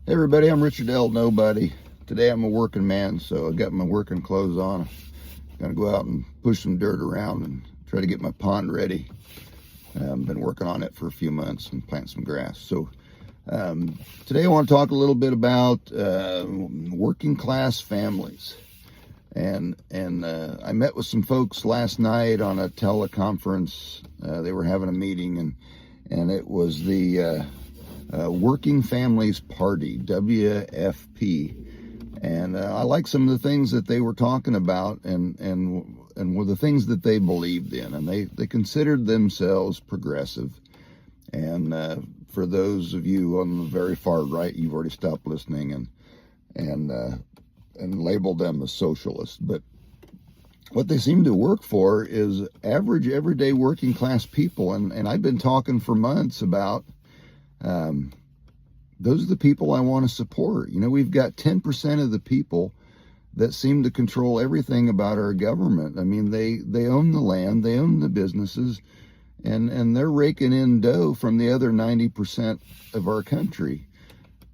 Hey everybody, I'm Richard L. Nobody. Today I'm a working man, so I got my working clothes on. Gonna go out and push some dirt around and try to get my pond ready. I've been working on it for a few months and plant some grass. So today I want to talk a little bit about working class families. And I met with some folks last night on a teleconference. They were having a meeting, and it was the Working Families Party, WFP. And I like some of the things that they were talking about and were the things that they believed in. And they considered themselves progressive. And for those of you on the very far right, you've already stopped listening and labeled them as socialist. But what they seem to work for is average, everyday working class people. And I've been talking for months about those are the people I want to support. You know, we've got 10% of the people that seem to control everything about our government. I mean, they own the land, they own the businesses, and they're raking in dough from the other 90% of our country.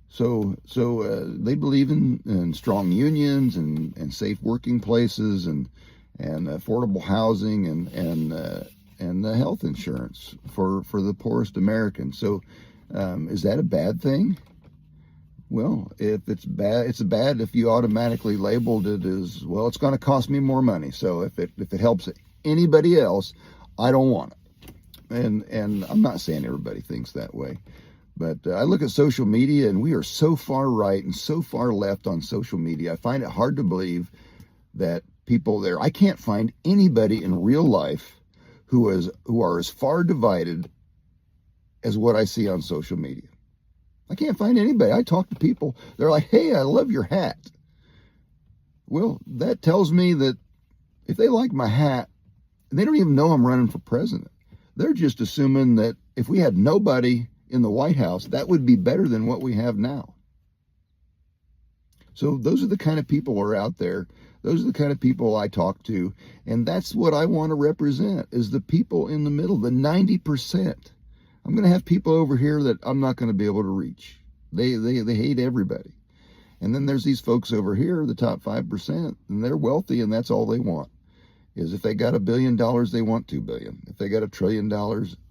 So they believe in strong unions and safe working places and affordable housing and health insurance for the poorest Americans. So is that a bad thing? Well, if it's bad, it's bad if you automatically labeled it as, well, it's going to cost me more money. So if it helps anybody else, I don't want it. And I'm not saying everybody thinks that way. But I look at social media, and we are so far right and so far left on social media. I find it hard to believe that people there, I can't find anybody in real life who are as far divided as what I see on social media. I can't find anybody. I talk to people, they're like, hey, I love your hat. Well, that tells me that if they like my hat, they don't even know I'm running for president. They're just assuming that if we had nobody in the White House, that would be better than what we have now. So those are the kind of people who are out there. Those are the kind of people I talk to. And that's what I want to represent, is the people in the middle, the 90%. I'm going to have people over here that I'm not going to be able to reach. They hate everybody. And then there's these folks over here, the top 5%, and they're wealthy, and that's all they want. Is if they got $1 billion, they want $2 billion. If they got $1 trillion,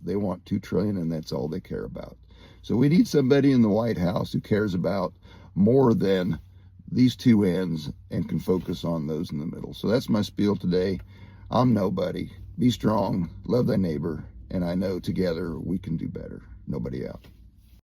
they want $2 trillion, and that's all they care about. So we need somebody in the White House who cares about more than these two ends and can focus on those in the middle. So that's my spiel today. I'm nobody. Be strong, love thy neighbor, and I know together we can do better. Nobody out.